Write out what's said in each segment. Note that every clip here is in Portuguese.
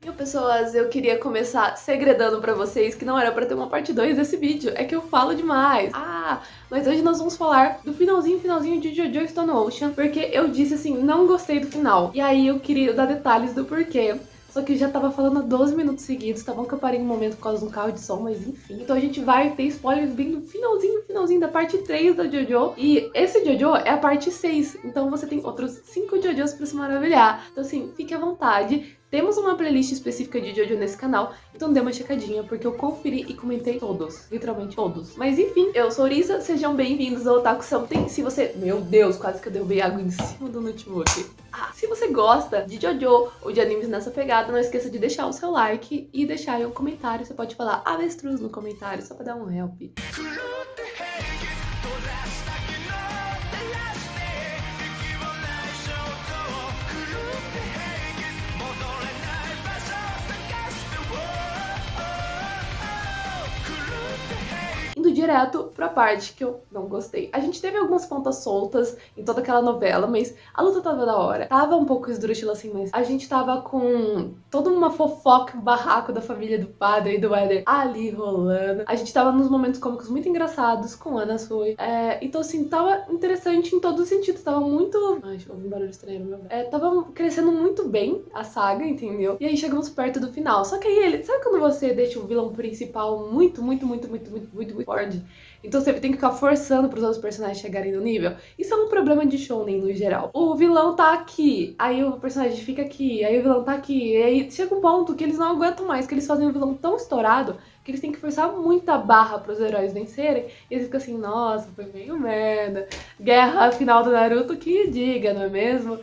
Então, pessoas, eu queria começar segredando pra vocês que não era pra ter uma parte 2 desse vídeo, é que eu falo demais. Mas hoje nós vamos falar do finalzinho de JoJo Stone Ocean, porque eu disse assim, não gostei do final. E aí eu queria dar detalhes do porquê. Só que eu já tava falando há 12 minutos seguidos, tá bom que eu parei um momento por causa de um carro de som, mas enfim. Então a gente vai ter spoilers bem do finalzinho da parte 3 da JoJo. E esse JoJo é a parte 6, então você tem outros 5 JoJos pra se maravilhar. Então assim, fique à vontade. Temos uma playlist específica de JoJo nesse canal, então dê uma checadinha, porque eu conferi e comentei todos, literalmente todos. Mas enfim, eu sou Orisa, sejam bem-vindos ao Otaku Something. Se você... Meu Deus, quase que eu derrubei água em cima do notebook. Se você gosta de JoJo ou de animes nessa pegada, não esqueça de deixar o seu like e deixar aí um comentário. Você pode falar avestruz no comentário, só pra dar um help. Indo direto pra parte que eu não gostei. A gente teve algumas pontas soltas em toda aquela novela, mas a luta tava da hora. Tava um pouco esdrúxula assim, mas a gente tava com toda uma fofoca, um barraco da família do padre e do Éder ali rolando. A gente tava nos momentos cômicos muito engraçados com Ana Sui. Então assim, tava interessante em todos os sentidos. Tava muito... Ai, deixa eu ouvir um barulho estranho no meu pé. Tava crescendo muito bem a saga, entendeu? E aí chegamos perto do final. Só que aí ele... Sabe quando você deixa o vilão principal muito forte? Então você tem que ficar forçando pros outros personagens chegarem no nível. Isso é um problema de shounen no geral. O vilão tá aqui, aí o personagem fica aqui, aí o vilão tá aqui, e aí chega um ponto que eles não aguentam mais, que eles fazem um vilão tão estourado que eles têm que forçar muita barra pros heróis vencerem, e eles ficam assim, nossa, foi meio merda. Guerra final do Naruto, que diga, não é mesmo?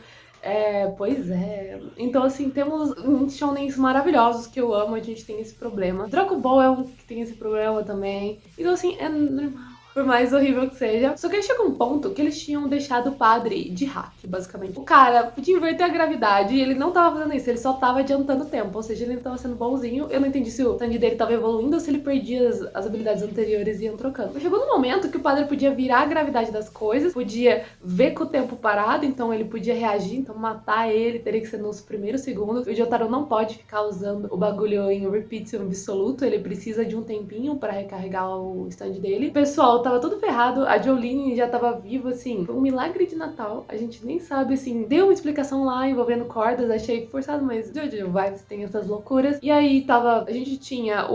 Pois é. Então, assim, temos uns shonens maravilhosos que eu amo, a gente tem esse problema. Dragon Ball é um que tem esse problema também. Então, assim, é normal. Por mais horrível que seja. Só que aí chega um ponto que eles tinham deixado o padre de hack, basicamente. O cara podia inverter a gravidade e ele não tava fazendo isso, ele só tava adiantando o tempo. Ou seja, ele não tava sendo bonzinho. Eu não entendi se o stand dele tava evoluindo ou se ele perdia as habilidades anteriores e iam trocando. Mas chegou no momento que o padre podia virar a gravidade das coisas, podia ver com o tempo parado, então ele podia reagir, então matar ele teria que ser nos primeiros segundos. O Jotaro não pode ficar usando o bagulho em repeat absoluto, ele precisa de um tempinho pra recarregar o stand dele. O pessoal tava todo ferrado, a Jolene já tava viva, assim, foi um milagre de Natal, a gente nem sabe, assim, deu uma explicação lá envolvendo cordas, achei forçado, mas Jojo Vibes tem essas loucuras. E aí a gente tinha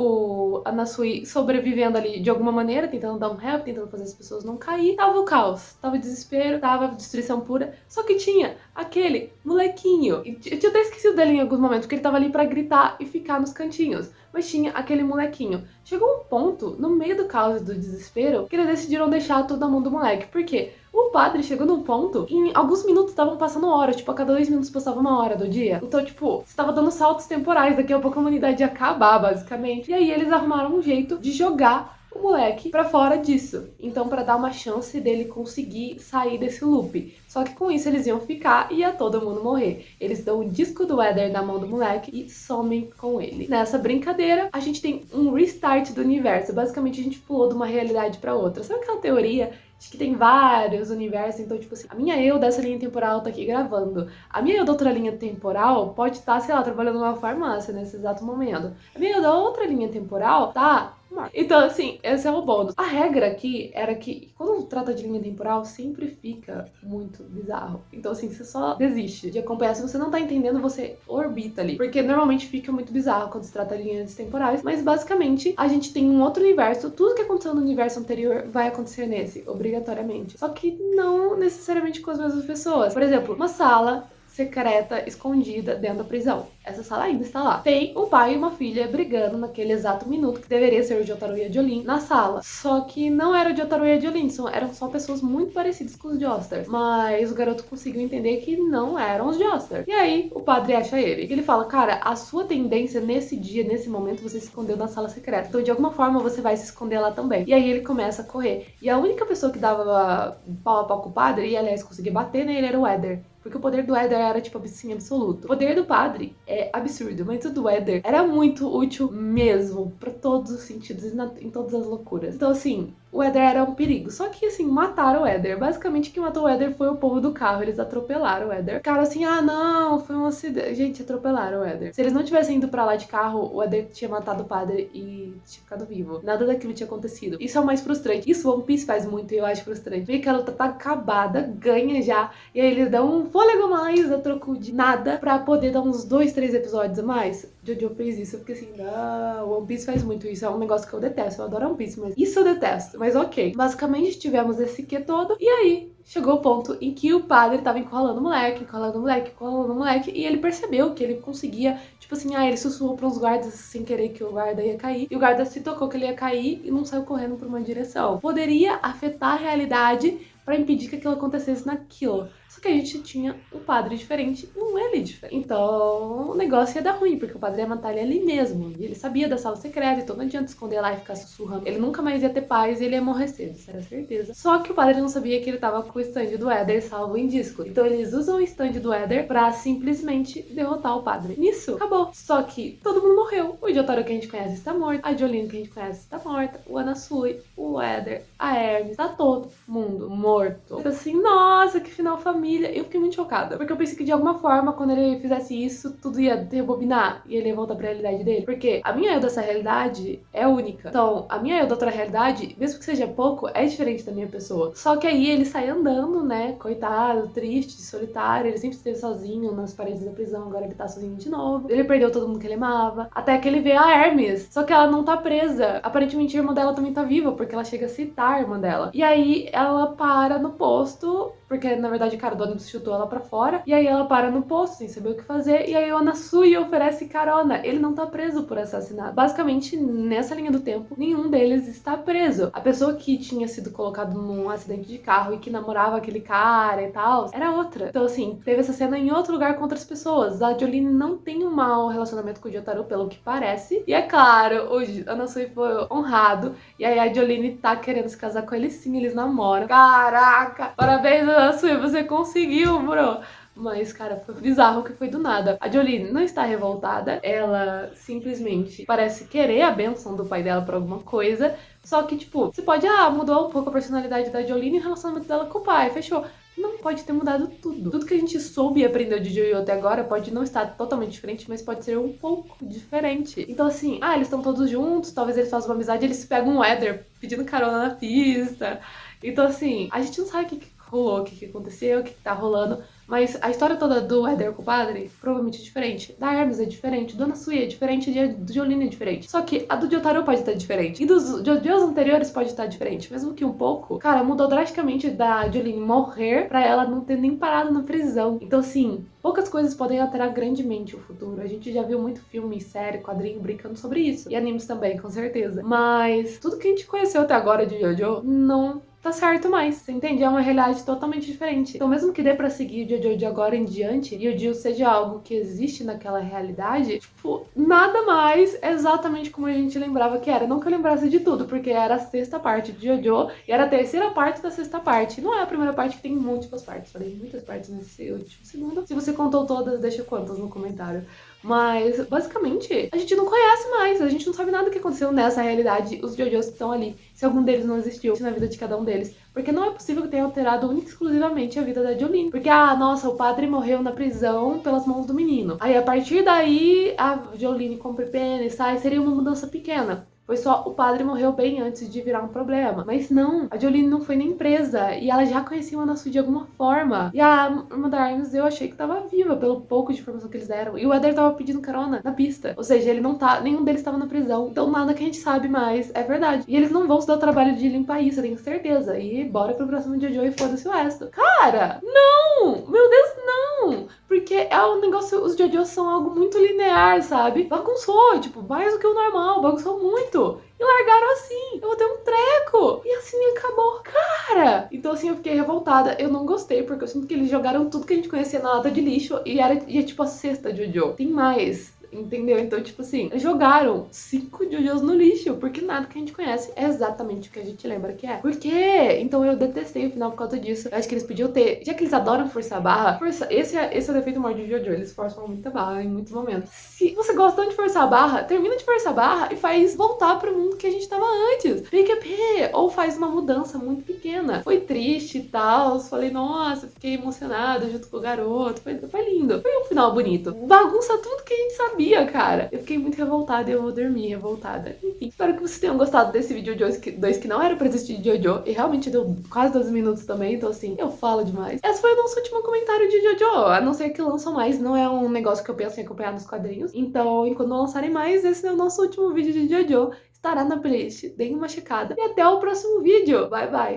a Nasui sobrevivendo ali de alguma maneira, tentando dar um help, tentando fazer as pessoas não cair. Tava o caos, tava desespero, tava destruição pura, só que tinha aquele molequinho, eu tinha até esquecido dele em alguns momentos, porque ele tava ali pra gritar e ficar nos cantinhos, mas tinha aquele molequinho. Chegou um ponto, no meio do caos e do desespero, que eles decidiram deixar tudo na mão do moleque. Por quê? O padre chegou num ponto, em alguns minutos estavam passando horas, tipo, a cada 2 minutos passava 1 hora do dia. Então, tipo, você tava dando saltos temporais, daqui a pouco a humanidade ia acabar, basicamente. E aí eles arrumaram um jeito de jogar o moleque pra fora disso. Então, pra dar uma chance dele conseguir sair desse loop. Só que com isso eles iam ficar e ia todo mundo morrer. Eles dão o disco do Éder na mão do moleque e somem com ele. Nessa brincadeira, a gente tem um restart do universo. Basicamente, a gente pulou de uma realidade pra outra. Sabe aquela teoria de que tem vários universos? Então, tipo assim, a minha eu dessa linha temporal tá aqui gravando. A minha eu da outra linha temporal pode estar, sei lá, trabalhando numa farmácia nesse exato momento. A minha eu da outra linha temporal tá... Então, assim, esse é o bônus. A regra aqui era que, quando trata de linha temporal, sempre fica muito bizarro. Então, assim, você só desiste de acompanhar. Se você não tá entendendo, você orbita ali. Porque normalmente fica muito bizarro quando se trata de linhas temporais. Mas, basicamente, a gente tem um outro universo. Tudo que aconteceu no universo anterior vai acontecer nesse, obrigatoriamente. Só que não necessariamente com as mesmas pessoas. Por exemplo, uma sala secreta, escondida dentro da prisão. Essa sala ainda está lá. Tem um pai e uma filha brigando naquele exato minuto, que deveria ser o Jotaro e a Jolene, na sala. Só que não era o Jotaro e a Jolene, eram só pessoas muito parecidas com os Josters. Mas o garoto conseguiu entender que não eram os Josters. E aí, o padre acha ele. Ele fala, cara, a sua tendência nesse dia, nesse momento, você se escondeu na sala secreta. Então, de alguma forma, você vai se esconder lá também. E aí, ele começa a correr. E a única pessoa que dava pau a pau com o padre, e aliás, conseguia bater nele, era o Éder. Porque o poder do Éder era, tipo, assim, absoluto. O poder do padre é absurdo, mas o do Éder era muito útil mesmo, pra todos os sentidos e em todas as loucuras. Então, assim, o Éder era um perigo. Só que, assim, mataram o Éder. Basicamente, quem matou o Éder foi o povo do carro. Eles atropelaram o Éder. Ficaram assim, ah, não, foi um acidente. Gente, atropelaram o Éder. Se eles não tivessem ido pra lá de carro, o Éder tinha matado o padre e tinha ficado vivo. Nada daquilo tinha acontecido. Isso é o mais frustrante. Isso o One Piece faz muito e eu acho frustrante. Vê que a luta tá acabada, ganha já, e aí eles dão um fôlego a mais a troco de nada pra poder dar uns 2, 3 episódios a mais. Jojo fez isso, eu fiquei assim, não, o One Piece faz muito isso, é um negócio que eu detesto, eu adoro One Piece, mas isso eu detesto, mas ok. Basicamente tivemos esse que todo, e aí chegou o ponto em que o padre tava encurralando o moleque, encurralando o moleque, encurralando o moleque, e ele percebeu que ele conseguia, tipo assim, ele sussurrou para uns guardas sem querer que o guarda ia cair, e o guarda se tocou que ele ia cair e não saiu correndo pra uma direção. Poderia afetar a realidade pra impedir que aquilo acontecesse naquilo. Só que a gente tinha um padre diferente e um ele diferente. Então o negócio ia dar ruim, porque o padre ia matar ele ali mesmo. E ele sabia da sala secreta, então não adianta esconder lá e ficar sussurrando. Ele nunca mais ia ter paz e ele ia morrer cedo, isso era certeza. Só que o padre não sabia que ele tava com o stand do Éder salvo em disco. Então eles usam o stand do Éder pra simplesmente derrotar o padre. Nisso, acabou. Só que todo mundo morreu. O Jotaro que a gente conhece está morto, a Jolyne que a gente conhece está morta, o Anasui, o Éder, a Hermes, tá todo mundo morto. Tipo assim, nossa, que final família. Eu fiquei muito chocada, porque eu pensei que de alguma forma, quando ele fizesse isso, tudo ia rebobinar e ele ia voltar pra realidade dele. Porque a minha eu dessa realidade é única. Então, a minha eu da outra realidade, mesmo que seja pouco, é diferente da minha pessoa. Só que aí ele sai andando, né, coitado, triste, solitário, ele sempre esteve sozinho nas paredes da prisão, agora ele tá sozinho de novo. Ele perdeu todo mundo que ele amava, até que ele vê a Hermes, só que ela não tá presa. Aparentemente a irmã dela também tá viva, porque ela chega a citar a irmã dela. E aí ela para no posto, porque na verdade, cara, o ônibus chutou ela pra fora, e aí ela para no posto sem saber o que fazer, e aí o Anasui oferece carona. Ele não tá preso por assassinato. Basicamente, nessa linha do tempo, nenhum deles está preso. A pessoa que tinha sido colocada num acidente de carro e que namorava aquele cara e tal, era outra. Então, assim, teve essa cena em outro lugar com outras pessoas. A Jolyne não tem um mau relacionamento com o Jotaro, pelo que parece. E é claro, o Anasui foi honrado, e aí a Jolyne tá querendo se casar com ele sim, eles namoram. Caraca! Parabéns, Anasui, você conseguiu, bro! Mas, cara, foi bizarro que foi do nada. A Jolyne não está revoltada, ela simplesmente parece querer a bênção do pai dela por alguma coisa, só que, tipo, você pode, mudou um pouco a personalidade da Jolyne e o relacionamento dela com o pai, fechou. Não pode ter mudado tudo. Tudo que a gente soube e aprendeu de Jojo até agora pode não estar totalmente diferente, mas pode ser um pouco diferente. Então, assim, eles estão todos juntos, talvez eles façam uma amizade, eles pegam um Éder pedindo carona na pista. Então, assim, a gente não sabe o que rolou, o que aconteceu, o que tá rolando. Mas a história toda do Éder com o padre provavelmente é diferente. Da Hermes é diferente, do Anasui é diferente, do Jolyne é diferente. Só que a do Jotaro pode estar diferente. E dos Jojos anteriores pode estar diferente. Mesmo que um pouco. Cara, mudou drasticamente da Jolyne morrer pra ela não ter nem parado na prisão. Então, assim, poucas coisas podem alterar grandemente o futuro. A gente já viu muito filme, série, quadrinho brincando sobre isso. E animes também, com certeza. Mas tudo que a gente conheceu até agora de Jojo não tá certo mais, você entende? É uma realidade totalmente diferente. Então, mesmo que dê pra seguir o Jojo de agora em diante e o Dio seja algo que existe naquela realidade, tipo, nada mais exatamente como a gente lembrava que era. Não que eu lembrasse de tudo, porque era a sexta parte de Jojo e era a terceira parte da sexta parte. Não é a primeira parte que tem múltiplas partes. Falei muitas partes nesse último segundo. Se você contou todas, deixa quantas no comentário. Mas, basicamente, a gente não conhece mais, a gente não sabe nada do que aconteceu nessa realidade. Os Jojos estão ali, se algum deles não existiu na vida de cada um deles. Porque não é possível que tenha alterado única e exclusivamente a vida da Jolyne. Porque, nossa, o padre morreu na prisão pelas mãos do menino. Aí, a partir daí, a Jolyne compra pena e sai, seria uma mudança pequena. Foi só o padre morreu bem antes de virar um problema. Mas não, a Jolyne não foi nem presa. E ela já conhecia o Anasui de alguma forma. E a irmã da Hermes eu achei que tava viva, pelo pouco de informação que eles deram. E o Éder tava pedindo carona na pista. Ou seja, ele não tá, nenhum deles tava na prisão. Então nada que a gente sabe mais é verdade. E eles não vão se dar o trabalho de limpar isso, eu tenho certeza. E bora pro próximo Jojo e foda-se o resto. Cara, não! Meu Deus, não! Porque é um negócio, os Jojos são algo muito linear, sabe? Bagunçou, tipo, mais do que o normal, bagunçou muito. E largaram assim, eu vou ter um treco. E assim acabou, cara. Então assim, eu fiquei revoltada. Eu não gostei, porque eu sinto que eles jogaram tudo que a gente conhecia na lata de lixo. E é tipo a sexta Jojo. Tem mais. entendeu? Então, tipo assim, jogaram 5 JoJo's no lixo, porque nada que a gente conhece é exatamente o que a gente lembra que é. Por quê? Então eu detestei o final por causa disso. Eu acho que eles podiam ter, já que eles adoram forçar a barra, esse é o defeito maior de JoJo, eles forçam muita barra em muitos momentos. Se você gosta tanto de forçar a barra, termina de forçar a barra e faz voltar pro mundo que a gente tava antes. PQP, ou faz uma mudança muito pequena. Foi triste e tal, falei, nossa, fiquei emocionada junto com o garoto, foi lindo. Foi um final bonito. Bagunça tudo que a gente sabia, cara. Eu fiquei muito revoltada e eu vou dormir revoltada. Enfim, espero que vocês tenham gostado desse vídeo de 2 que não era pra existir de JoJo. E realmente deu quase 12 minutos também, então assim, eu falo demais. Esse foi o nosso último comentário de JoJo. A não ser que lançam mais, não é um negócio que eu penso em acompanhar nos quadrinhos. Então, enquanto não lançarem mais, esse é o nosso último vídeo de JoJo. Estará na playlist, deem uma checada. E até o próximo vídeo. Bye, bye!